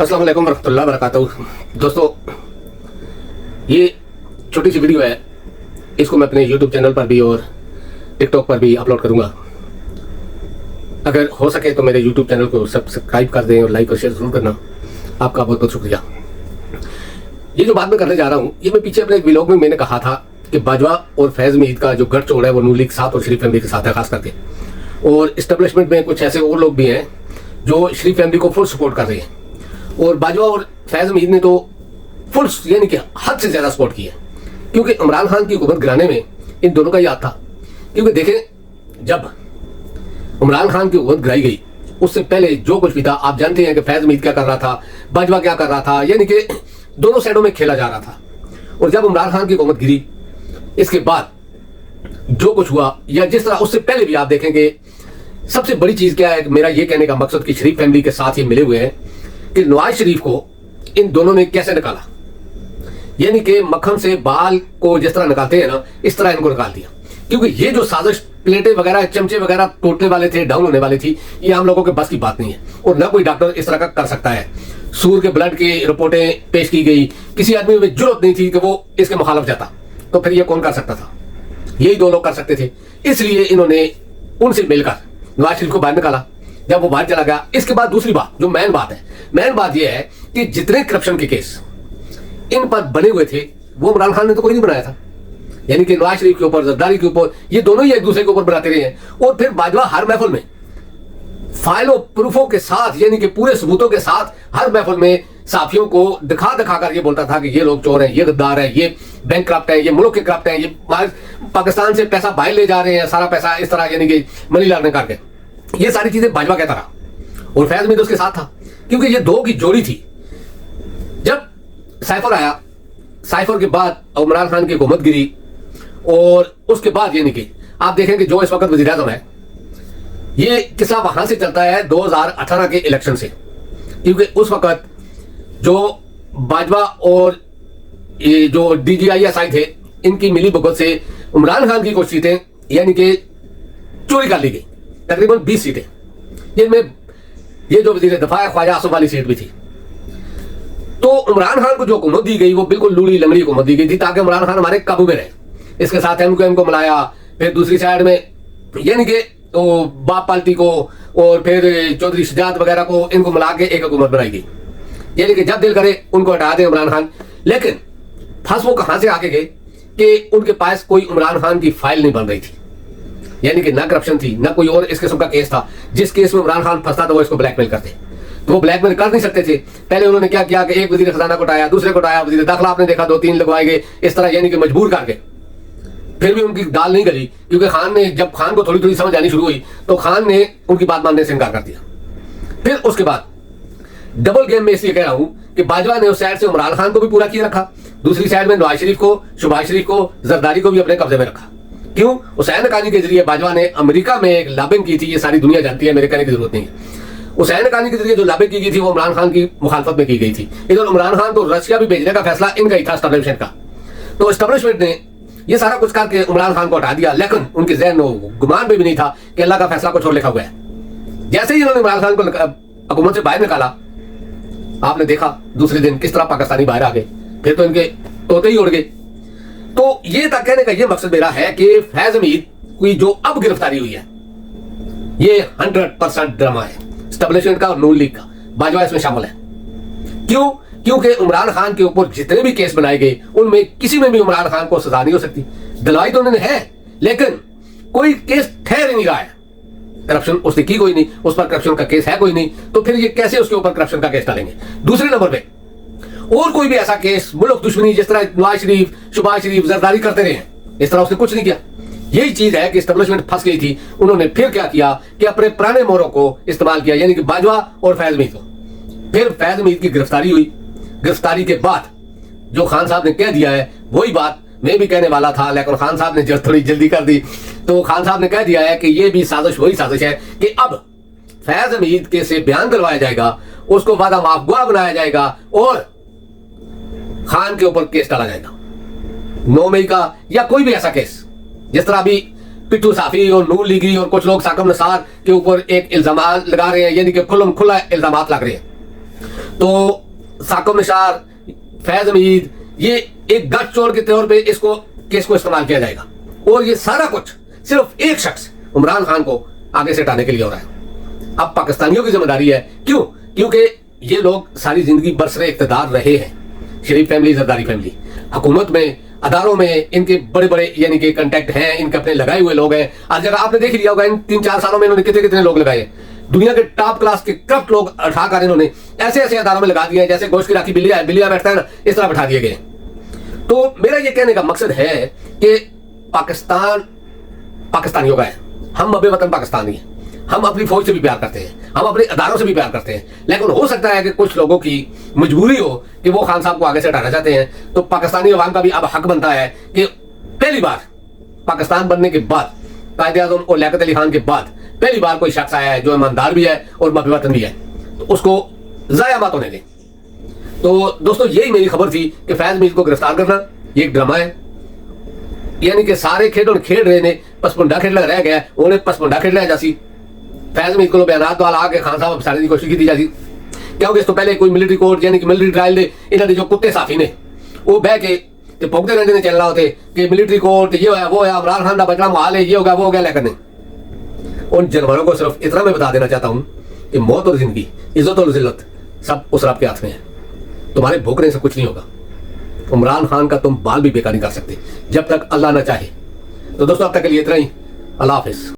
अस्सलाम वालेकुम वरहमतुल्लाहि वबरकातुहू। दोस्तों, ये छोटी सी वीडियो है, इसको मैं अपने YouTube चैनल पर भी और TikTok पर भी अपलोड करूंगा। अगर हो सके तो मेरे YouTube चैनल को सब्सक्राइब कर दें और लाइक और शेयर जरूर करना। आपका बहुत बहुत शुक्रिया। ये जो बात मैं करने जा रहा हूँ, ये मैं पीछे अपने व्लॉग में मैंने कहा था कि बाजवा और फैज़ मीर का जो गठजोड़ है वो नून लीग के साथ और शरीफ फैमिली के साथ है, खास करके। और इस्टेब्लिशमेंट में कुछ ऐसे और लोग भी हैं जो शरीफ फैमिली को फुल सपोर्ट कर रहे हैं। और बाजवा और फैज़ मीर ने तो फुल यानी कि हद से ज्यादा सपोर्ट किया, क्योंकि इमरान खान की हुकूमत गिराने में इन दोनों का ही हाथ था। क्योंकि देखें, जब इमरान खान की हुकूमत गिराई गई उससे पहले जो कुछ भी था, आप जानते हैं कि फैज़ मीर क्या कर रहा था, बाजवा क्या कर रहा था, यानी कि दोनों साइडों में खेला जा रहा था। और जब इमरान खान की हुकूमत गिरी, इसके बाद जो कुछ हुआ, या जिस तरह उससे पहले भी आप देखेंगे, सबसे बड़ी चीज क्या है, मेरा ये कहने का मकसद कि शरीफ फैमिली के साथ ये मिले हुए हैं कि नवाज शरीफ को इन दोनों ने कैसे निकाला। यानी कि मक्खन से बाल को जिस तरह निकालते हैं ना, इस तरह इनको निकाल दिया। क्योंकि ये जो साजिश प्लेटें वगैरह, चमचे वगैरह टूटने वाले थे, डाउन होने वाली थी, ये आम लोगों के बस की बात नहीं है और ना कोई डॉक्टर इस तरह का कर सकता है। सूर के ब्लड की रिपोर्टें पेश की गई, किसी आदमी में जरूरत नहीं थी कि वो इसके मुखालिफ जाता, तो फिर ये कौन कर सकता था? यही दो लोग कर सकते थे। इसलिए इन्होंने उनसे मिलकर नवाज शरीफ को बाहर निकाला। जब वो बाहर चला गया, इसके बाद दूसरी बात जो मेन बात है, मेन बात यह है कि जितने करप्शन के केस इन पर बने हुए थे वो इमरान खान ने तो कोई नहीं बनाया था। यानी कि नवाज शरीफ के ऊपर, जरदारी के ऊपर, ये दोनों ही एक दूसरे के ऊपर बनाते रहे हैं। और फिर बाजवा हर महफिल में फाइलों प्रूफों के साथ, यानी कि पूरे सबूतों के साथ, हर महफिल में साफियों को दिखा दिखा कर ये बोलता था कि ये लोग चोर हैं, ये गद्दार है, ये बैंक करप्ट है, ये मुल्क के करप्ट हैं, ये पाकिस्तान से पैसा बाहर ले जा रहे हैं, सारा पैसा इस तरह, यानी कि मनी लॉन्ड्रिंग करके। ये सारी चीजें बाजवा कहता रहा और फैज़ मीर तो उसके साथ था, क्योंकि ये दो की जोड़ी थी। जब साइफर आया, साइफर के बाद इमरान खान की हुकूमत गिरी और उसके बाद यानी कि आप देखेंगे जो इस वक्त वज़ीर-ए-आज़म है, ये किस्सा वहां से चलता है 2018 के इलेक्शन से। क्योंकि उस वक्त जो बाजवा और ये जो DGISI थे, इनकी मिली भगत से इमरान खान की कुछ सीटें यानी कि चोरी कर ली गई, तकरीबन 20 सीटें, जिनमें ये जो वज़ीर दफा है ख्वाजा आसिफ वाली सीट भी थी। तो इमरान खान को जो हुकूमत दी गई वो बिल्कुल लूड़ी लंगड़ी हुकूमत दी गई थी, ताकि इमरान खान हमारे काबू में रहे। इसके साथ MQM को मिलाया, फिर दूसरी साइड में यानी कि तो बाप पार्टी को और फिर चौधरी शजात वगैरह को, इनको मिला के एक हुकूमत बनाई गई। यानी कि जब दिल करे उनको हटा दे इमरान खान। लेकिन फंस वो कहां से आके गए कि उनके पास कोई इमरान खान की फाइल नहीं बन रही थी। यानी कि ना करप्शन थी, ना कोई और इस किस्म का केस था जिस केस में इमरान खान फंसता था वो इसको ब्लैकमेल करते। तो वो ब्लैकमेल कर नहीं सकते थे। पहले उन्होंने क्या किया कि एक वजीर खजाना को उठाया, दूसरे को उठाया, वजीर दाखिला आपने देखा 2-3 लगवाए गए, इस तरह यानी कि मजबूर करके। फिर भी उनकी दाल नहीं गली, क्योंकि खान ने, जब खान को थोड़ी थोड़ी समझ आनी शुरू हुई तो खान ने उनकी बात मानने से इनकार कर दिया। फिर उसके बाद डबल गेम में इसलिए कह रहा हूं कि बाजवा ने उस साइड से इमरान खान को भी पूरा किया रखा, दूसरी साइड में नवाज शरीफ को, शहबाज शरीफ को, जरदारी को भी अपने कब्जे में रखा। क्यों? हुसैन हक्कानी के जरिए बाजवा ने अमेरिका में एक लॉबिंग की थी, ये सारी दुनिया जानती है, मेरे कहने की जरूरत नहीं है। हुसैन हक्कानी के जरिए जो लॉबिंग की गई थी वो इमरान खान की मुखालफत में की गई थी। इधर इमरान खान को रशिया भी भेजने का फैसला इनका ही था, एस्टेब्लिशमेंट का। तो एस्टेब्लिशमेंट ने ये सारा कुछ करके इमरान खान को हटा दिया। लेकिन उनके ज़हन में गुमान भी नहीं था कि अल्लाह का फैसला कुछ और लिखा हुआ है। जैसे ही इन्होंने इमरान खान को हुकूमत से बाहर निकाला, आपने देखा दूसरे दिन किस तरह पाकिस्तानी बाहर आ गए, फिर तो इनके तोते ही उड़ गए। तो ये तक कहने का ये मकसद मेरा है कि फैज़ मीर की जो अब गिरफ्तारी हुई है ये 100% ड्रामा है, एस्टेब्लिशमेंट का और नून लीग का। बाजवा इसमें शामिल है। क्यों? क्योंकि इमरान खान के ऊपर जितने भी केस बनाए गए उनमें किसी में भी इमरान खान को सजा नहीं हो सकती। दिलवाई तो उन्होंने है, लेकिन कोई केस ठहर ही नहीं रहा है। करप्शन उसने की कोई नहीं, उस पर करप्शन का केस है कोई नहीं, तो फिर ये कैसे उसके ऊपर करप्शन का केस डालेंगे? दूसरे नंबर पे और कोई भी ऐसा केस, मुल्क दुश्मनी, जिस तरह नवाज शरीफ, शहबाज शरीफ, जरदारी करते रहे, इस तरह उसने कुछ नहीं किया। यही चीज है कि एस्टेब्लिशमेंट फंस गई थी। उन्होंने फिर क्या किया कि अपने पुराने मोरों को इस्तेमाल किया, यानी कि बाजवा और फैज़ मीर को। फिर फैज़ मीर की गिरफ्तारी हुई। गिरफ्तारी के बाद जो खान साहब ने कह दिया है वही बात मैं भी कहने वाला था, लेकिन खान साहब ने थोड़ी जल्दी कर दी। तो खान साहब ने कह दिया है कि ये भी साजिश वही साजिश है कि अब फैज़ मीर के से बयान करवाया जाएगा, उसको वादा माफगुआ बनाया जाएगा और खान के ऊपर केस डाला जाएगा 9 मई का, या कोई भी ऐसा केस। जिस तरह अभी पिट्ठू साफी और नून लीगी और कुछ लोग साकम नसार के ऊपर एक इल्जाम लगा रहे हैं, यानी कि खुला इल्जाम लग रहे हैं। तो साकिब निसार, फैज हमीद, ये एक गठजोड़ के तौर पे इसको केस को इस्तेमाल किया जाएगा और ये सारा कुछ सिर्फ एक शख्स इमरान खान को आगे से हटाने के लिए हो रहा है। अब पाकिस्तानियों की जिम्मेदारी है, क्यों? क्योंकि ये लोग सारी जिंदगी बरसरे इक़्तिदार रहे हैं, शरीफ फैमिली, जरदारी फैमिली, हुकूमत में, अदारों में इनके बड़े बड़े यानी कि कंटेक्ट हैं, इनके अपने लगाए हुए लोग हैं। आज जगह आपने देख लिया होगा इन 3-4 सालों में इन्होंने कितने कितने लोग लगाए, दुनिया के टॉप क्लास के करप्ट लोग उठाकर इन्होंने ऐसे ऐसे अदारों में लगा दिए, जैसे गोश्त की राखी बिल्लिया बैठता है ना, इस तरह बैठा दिए गए। तो मेरा ये कहने का मकसद है कि पाकिस्तान पाकिस्तानियों का है, हम अबे वतन पाकिस्तानी हैं, हम अपनी फौज से भी प्यार करते हैं, हम अपने अदारों से भी प्यार करते हैं, लेकिन हो सकता है कि कुछ लोगों की मजबूरी हो कि वो खान साहब को आगे से हटाना चाहते हैं। तो पाकिस्तानी अवाम का भी अब हक बनता है कि पहली बार पाकिस्तान बनने के बाद, कायद-ए-आज़म और लियाकत अली खान के बाद पहली बार कोई शख्स आया है जो ईमानदार भी है और मबे वतन भी है, तो उसको ज़ाया मत होने दें। तो दोस्तों यही मेरी खबर थी कि फैज हमीद को गिरफ्तार करना ये एक ड्रामा है, यानी कि सारे खेल रहे ने पसपुंडा खेलना रह गया, उन्हें पसपुंडा खेलना है जासी फैज हमीद को बयान तो ला के खान साहब फसाने की कोशिश की जाती, क्योंकि इस तो पहले कोई मिलिट्री कोर्ट यानी कि मिलिट्री ट्रायल दे इन्होंने जो कुत्ते साफी ने वो बह के भुगते रहते ने चलना होते कि मिलिट्री कोर्ट ये है वो है, इमरान खान का बचना मुहाल है, ये होगा वो हो गया, लेकिन नहीं। उन जानवरों को सिर्फ इतना मैं बता देना चाहता हूँ कि मौत और जिंदगी, इज्जत और जिल्लत सब उस रब के हाथ में है, तुम्हारे भूखने से कुछ नहीं होगा। इमरान खान का तुम बाल भी बेकार नहीं कर सकते जब तक अल्लाह ना चाहे। तो दोस्तों अब तक के लिए इतना ही, अल्लाह हाफिज।